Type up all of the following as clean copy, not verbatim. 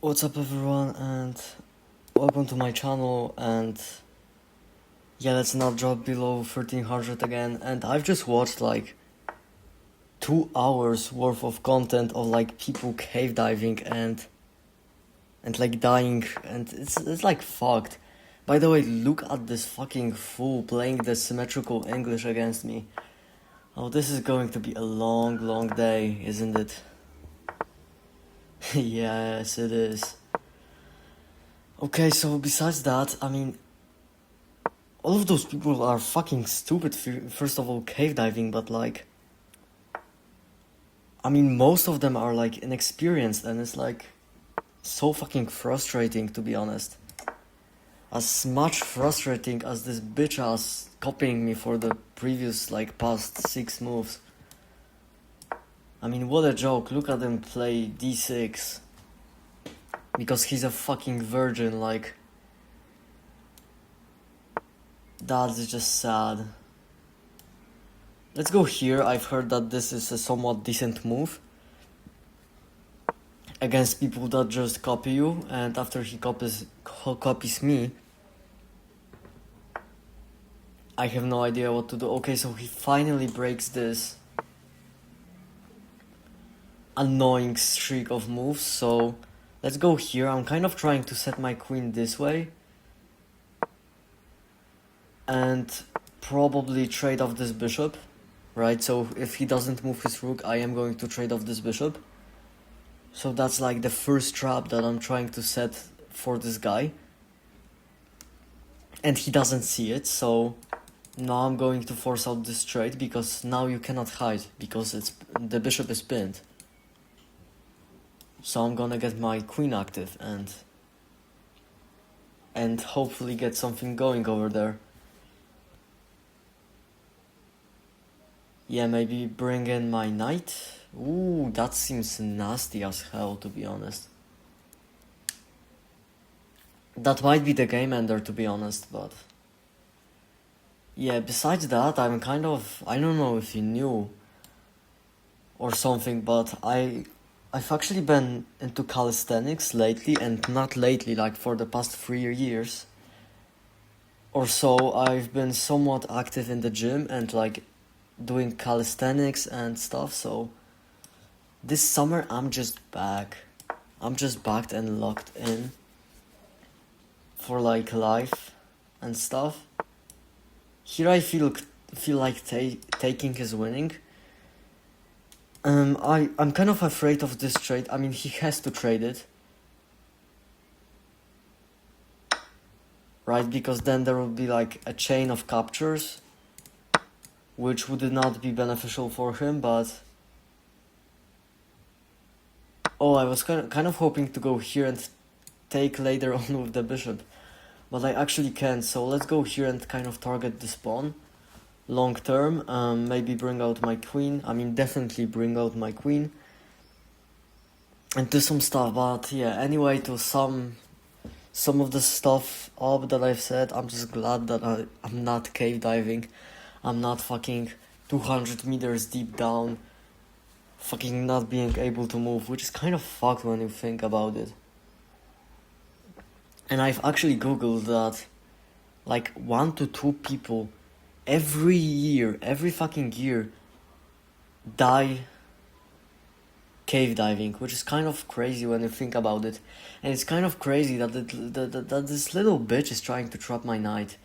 What's up everyone and welcome to my channel, and yeah, let's not drop below 1300 again. And I've just watched like 2 hours worth of content of like people cave diving and like dying, and it's like fucked. By the way, look at this fucking fool playing the symmetrical English against me. Oh, this is going to be a long day, isn't it? Yes, it is. Okay, so besides that, I mean, all of those people are fucking stupid, first of all, cave diving, but like, I mean, most of them are like inexperienced, and it's like so fucking frustrating, to be honest. As much frustrating as this bitch ass copying me for the previous, like, past 6 moves. I mean, what a joke. Look at him play d6. Because he's a fucking virgin, like. That's just sad. Let's go here. I've heard that this is a somewhat decent move against people that just copy you, and after he copies me, I have no idea what to do. Okay, so he finally breaks this annoying streak of moves, so let's go here. I'm kind of trying to set my queen this way and probably trade off this bishop, right? So if he doesn't move his rook, I am going to trade off this bishop. So that's like the first trap that I'm trying to set for this guy. And he doesn't see it, so now I'm going to force out this trade, because now you cannot hide, because the bishop is pinned. So I'm gonna get my queen active and hopefully get something going over there. Yeah, maybe bring in my knight. Ooh, that seems nasty as hell, to be honest. That might be the game ender, to be honest, but yeah, besides that, I'm kind of, I don't know if you knew or something, but I've actually been into calisthenics lately, and not lately, like for the past 3 years or so. I've been somewhat active in the gym and like doing calisthenics and stuff, so this summer I'm just back. I'm just backed and locked in for like life and stuff. Here I feel like taking is winning. I'm kind of afraid of this trade. I mean, he has to trade it, right? Because then there will be like a chain of captures, which would not be beneficial for him, but oh, I was kind of hoping to go here and take later on with the bishop, but I actually can't. So let's go here and kind of target this pawn long term. Maybe bring out my queen. I mean, definitely bring out my queen and do some stuff. But yeah, anyway, to sum some of the stuff up that I've said, I'm just glad that I'm not cave diving. I'm not fucking 200 meters deep down, fucking not being able to move, which is kind of fucked when you think about it. And I've actually googled that like 1 to 2 people every fucking year die cave diving, which is kind of crazy when you think about it. And it's kind of crazy that that this little bitch is trying to trap my knight,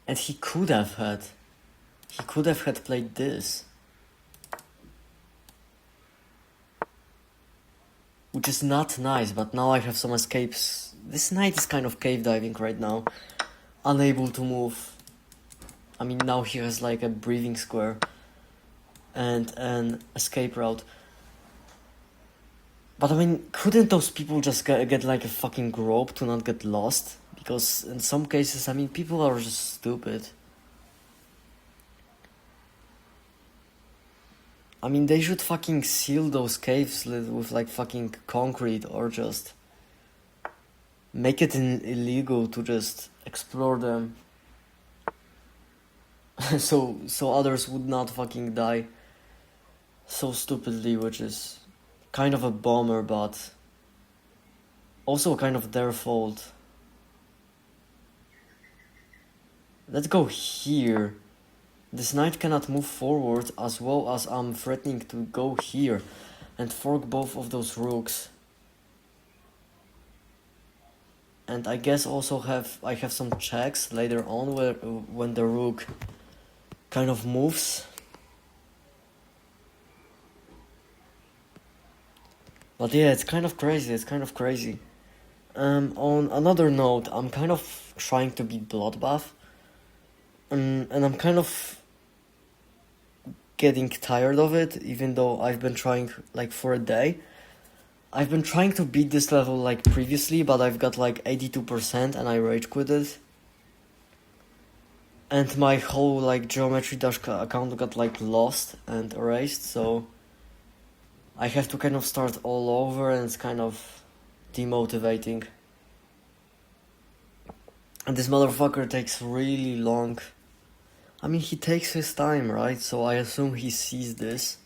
and he could have had played this, which is not nice. But now I have some escapes. This knight is kind of cave diving right now, unable to move. I mean, now he has like a breathing square and an escape route. But I mean, couldn't those people just get like a fucking rope to not get lost? Because in some cases, I mean, people are just stupid. I mean, they should fucking seal those caves with like fucking concrete, or just make it illegal to just explore them. so others would not fucking die so stupidly, which is kind of a bummer, but Also kind of their fault. Let's go here. This knight cannot move forward, as well as I'm threatening to go here and fork both of those rooks. And I guess also I have some checks later on when the rook kind of moves. But yeah, it's kind of crazy. On another note, I'm kind of trying to beat Bloodbath. And I'm kind of getting tired of it, even though I've been trying like for a day. I've been trying to beat this level like previously, but I've got like 82% and I rage quit it. And my whole like Geometry Dash account got like lost and erased, so I have to kind of start all over, and it's kind of demotivating. And this motherfucker takes really long. I mean, he takes his time, right? So I assume he sees this.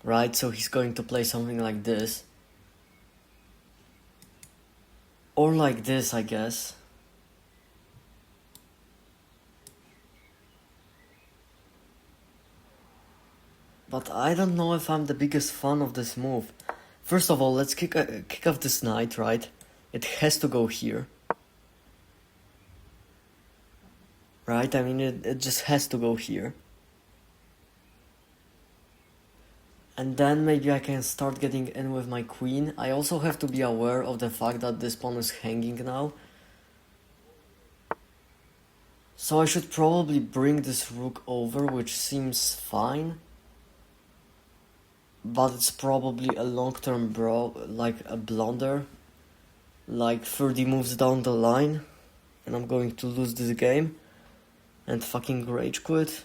Right, so he's going to play something like this. Or like this, I guess. But I don't know if I'm the biggest fan of this move. First of all, let's kick off this knight, right? It has to go here. Right, I mean, it just has to go here. And then maybe I can start getting in with my queen. I also have to be aware of the fact that this pawn is hanging now. So I should probably bring this rook over, which seems fine. But it's probably a long-term like a blunder. Like 30 moves down the line. And I'm going to lose this game. And fucking rage quit.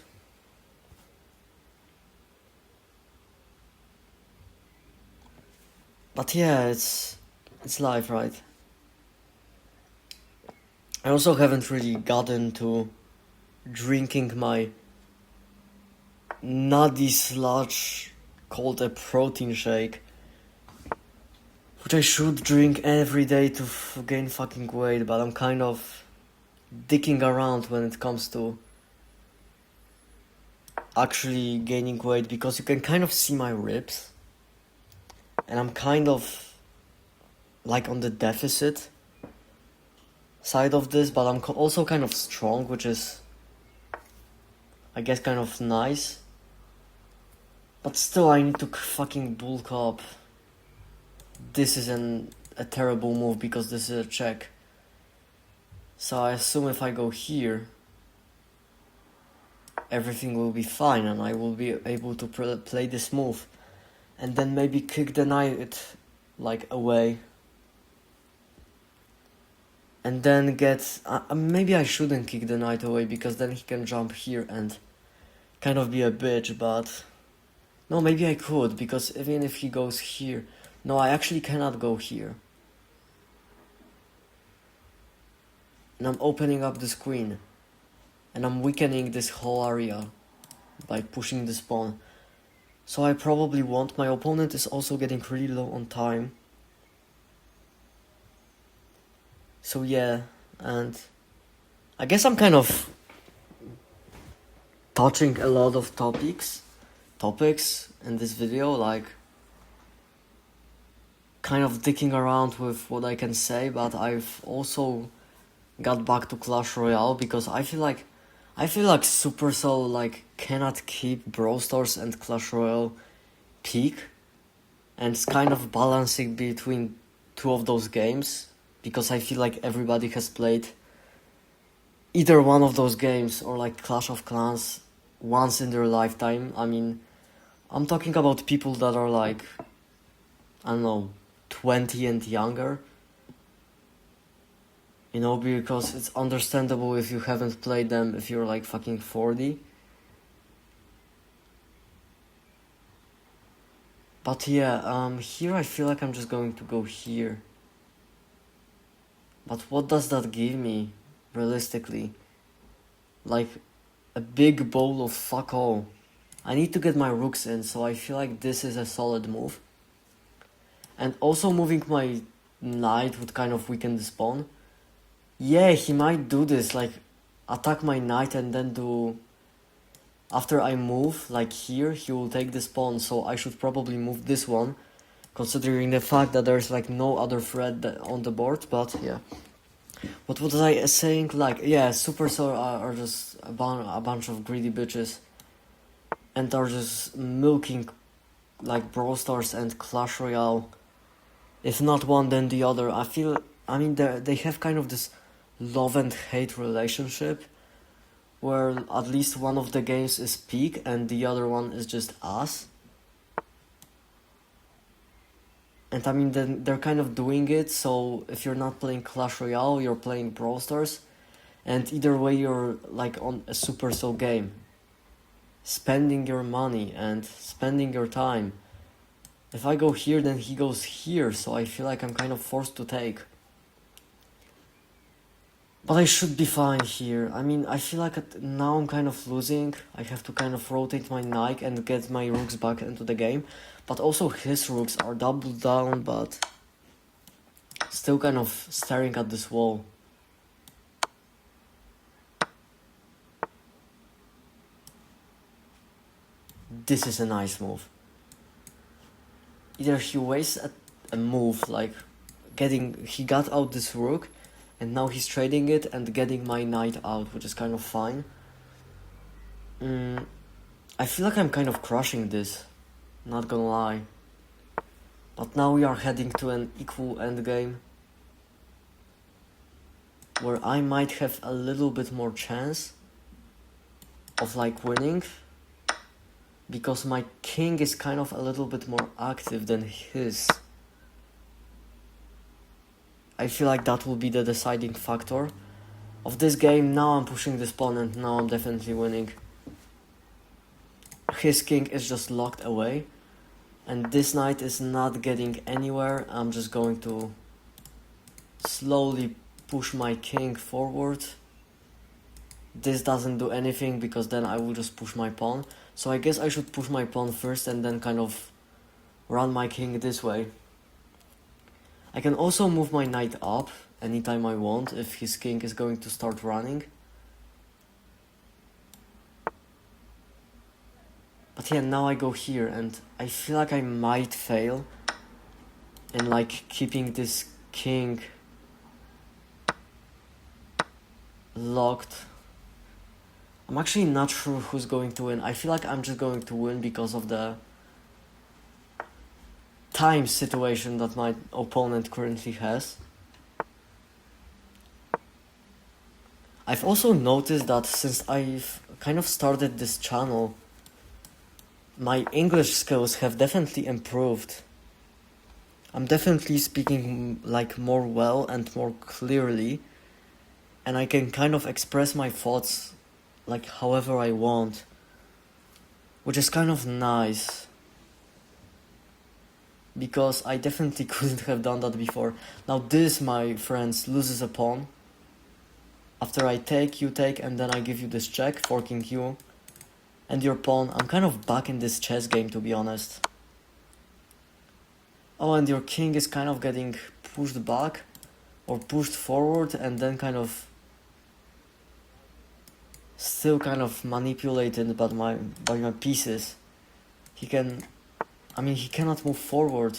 But yeah, it's life, right? I also haven't really gotten to drinking my nutty sludge called a protein shake, which I should drink every day to gain fucking weight, but I'm kind of dicking around when it comes to actually gaining weight, because you can kind of see my ribs, and I'm kind of like on the deficit side of this, but I'm also kind of strong, which is, I guess, kind of nice. But still, I need to fucking bulk up. This is a terrible move because this is a check. So I assume if I go here, everything will be fine and I will be able to play this move. And then maybe kick the knight like away. And then get... maybe I shouldn't kick the knight away, because then he can jump here and kind of be a bitch, but... No, maybe I could, because even if he goes here... No, I actually cannot go here. And I'm opening up this queen. And I'm weakening this whole area by pushing this pawn. So I probably won't. My opponent is also getting really low on time. So yeah, and I guess I'm kind of touching a lot of topics in this video, like kind of dicking around with what I can say, but I've also got back to Clash Royale because I feel like Supercell like cannot keep Brawl Stars and Clash Royale peak, and it's kind of balancing between two of those games, because I feel like everybody has played either one of those games or like Clash of Clans once in their lifetime. I mean, I'm talking about people that are like, I don't know, 20 and younger. You know, because it's understandable if you haven't played them if you're like fucking 40. But yeah, here I feel like I'm just going to go here. But what does that give me, realistically? Like, a big bowl of fuck all. I need to get my rooks in, so I feel like this is a solid move. And also moving my knight would kind of weaken this pawn. Yeah, he might do this, like attack my knight and then do... After I move, like here, he will take this pawn, so I should probably move this one, considering the fact that there's like no other threat on the board, but yeah. What was I saying? Like, yeah, Supercell are just a bunch of greedy bitches. And are just milking like Brawl Stars and Clash Royale. If not one, then the other. I mean, they have kind of this love and hate relationship, where at least one of the games is peak and the other one is just ass. And I mean, then they're kind of doing it, so if you're not playing Clash Royale, you're playing Brawl Stars, and either way you're like on a Supercell game. Spending your money and spending your time. If I go here, then he goes here, so I feel like I'm kind of forced to take. But I should be fine here. I mean, I feel like now I'm kind of losing. I have to kind of rotate my knight and get my rooks back into the game. But also his rooks are doubled down, but still kind of staring at this wall. This is a nice move. Either he wastes a move, like he got out this rook, and now he's trading it and getting my knight out, which is kind of fine. I feel like I'm kind of crushing this, not gonna lie. But now we are heading to an equal endgame, where I might have a little bit more chance of like winning, because my king is kind of a little bit more active than his. I feel like that will be the deciding factor of this game. Now I'm pushing this pawn and now I'm definitely winning. His king is just locked away, and this knight is not getting anywhere. I'm just going to slowly push my king forward. This doesn't do anything because then I will just push my pawn. So I guess I should push my pawn first and then kind of run my king this way. I can also move my knight up anytime I want if his king is going to start running. But yeah, now I go here and I feel like I might fail in like keeping this king locked. I'm actually not sure who's going to win. I feel like I'm just going to win because of the time situation that my opponent currently has. I've also noticed that since I've kind of started this channel, my English skills have definitely improved. I'm definitely speaking like more well and more clearly, and I can kind of express my thoughts like however I want, which is kind of nice, because I definitely couldn't have done that before. Now this, my friends, loses a pawn. After I take, you take, and then I give you this check, forking you and your pawn. I'm kind of back in this chess game, to be honest. Oh, and your king is kind of getting pushed back or pushed forward and then kind of still kind of manipulated by my pieces. He cannot move forward.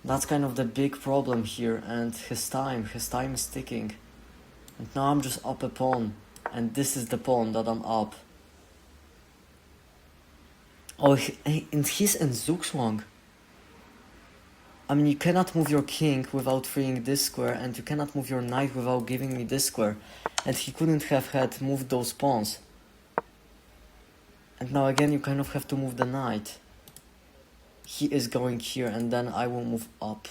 That's kind of the big problem here, and his time is ticking. And now I'm just up a pawn, and this is the pawn that I'm up. Oh, and he's in Zugzwang. I mean, you cannot move your king without freeing this square, and you cannot move your knight without giving me this square. And he couldn't have had moved those pawns. And now again, you kind of have to move the knight. He is going here, and then I will move up,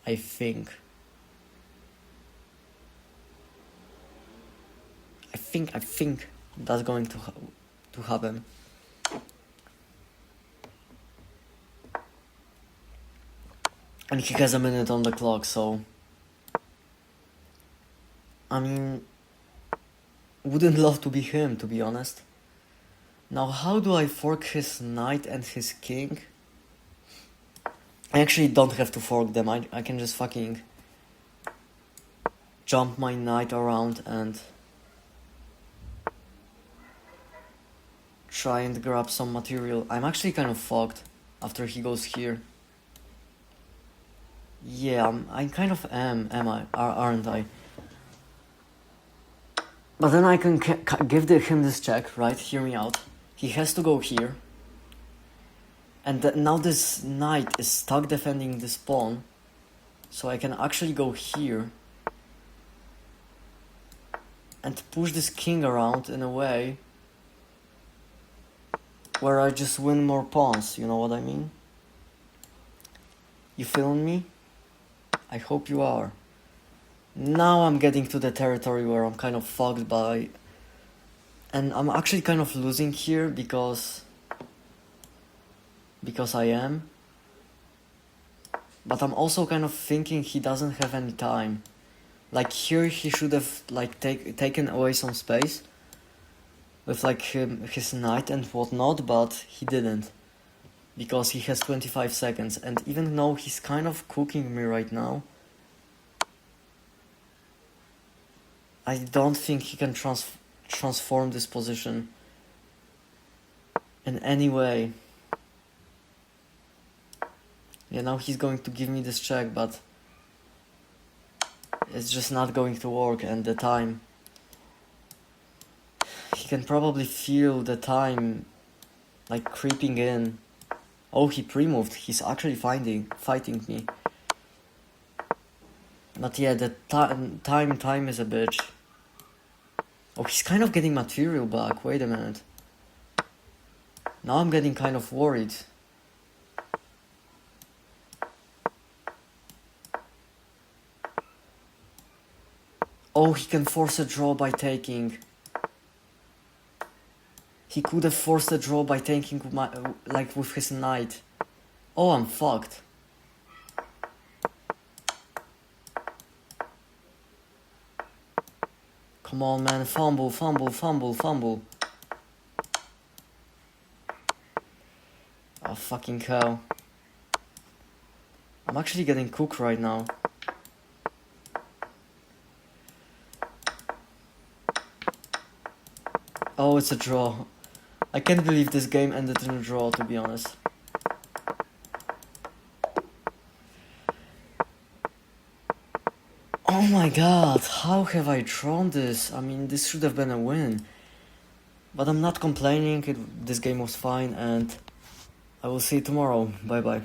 I think. I think that's going to happen. And he has a minute on the clock, so I mean, wouldn't love to be him, to be honest. Now, how do I fork his knight and his king? I actually don't have to fork them. I can just fucking jump my knight around and try and grab some material. I'm actually kind of fucked after he goes here. Yeah, I kind of am I? Aren't I? But then I can give him this check, right? Hear me out. He has to go here. And now this knight is stuck defending this pawn. So I can actually go here. And push this king around in a way where I just win more pawns, you know what I mean? You feeling me? I hope you are. Now I'm getting to the territory where I'm kind of fucked by... And I'm actually kind of losing here because I am. But I'm also kind of thinking he doesn't have any time. Like here he should have like taken away some space with like his knight and whatnot, but he didn't. Because he has 25 seconds, and even though he's kind of cooking me right now, I don't think he can transform this position in any way. Yeah, now he's going to give me this check, but it's just not going to work, and the time... He can probably feel the time like creeping in. Oh, he pre-moved. He's actually fighting me. But yeah, the time is a bitch. Oh, he's kind of getting material back. Wait a minute. Now I'm getting kind of worried. Oh, he can force a draw by taking. He could have forced a draw by taking like with his knight. Oh, I'm fucked. Come on, man. Fumble, fumble, fumble, fumble. Oh, fucking hell. I'm actually getting cooked right now. Oh, it's a draw. I can't believe this game ended in a draw, to be honest. Oh my god, how have I drawn this? I mean, this should have been a win. But I'm not complaining, this game was fine, and I will see you tomorrow. Bye bye.